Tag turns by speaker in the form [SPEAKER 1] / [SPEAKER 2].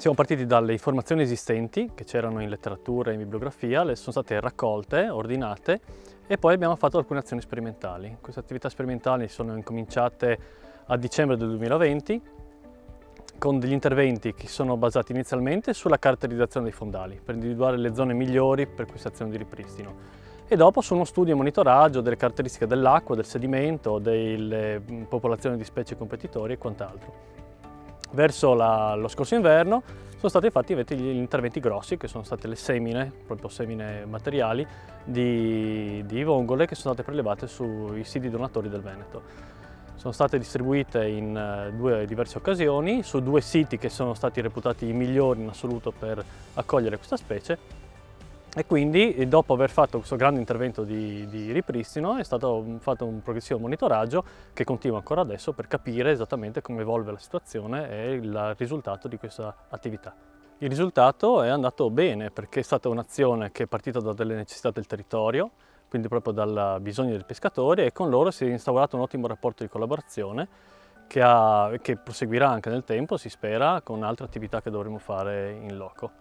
[SPEAKER 1] Siamo partiti dalle informazioni esistenti che c'erano in letteratura e in bibliografia, le sono state raccolte, ordinate e poi abbiamo fatto alcune azioni sperimentali. Queste attività sperimentali sono incominciate a dicembre del 2020 con degli interventi che sono basati inizialmente sulla caratterizzazione dei fondali per individuare le zone migliori per queste azioni di ripristino e dopo su uno studio e monitoraggio delle caratteristiche dell'acqua, del sedimento, delle popolazioni di specie competitori e quant'altro. Verso lo scorso inverno sono stati fatti invece gli interventi grossi, che sono state le semine, proprio semine materiali, di vongole che sono state prelevate sui siti donatori del Veneto. Sono state distribuite in due diverse occasioni, su due siti che sono stati reputati i migliori in assoluto per accogliere questa specie. E quindi, dopo aver fatto questo grande intervento di ripristino, è stato fatto un progressivo monitoraggio che continua ancora adesso per capire esattamente come evolve la situazione e il risultato di questa attività. Il risultato è andato bene perché è stata un'azione che è partita da delle necessità del territorio, quindi proprio dal bisogno dei pescatori, e con loro si è instaurato un ottimo rapporto di collaborazione che proseguirà anche nel tempo, si spera, con altre attività che dovremo fare in loco.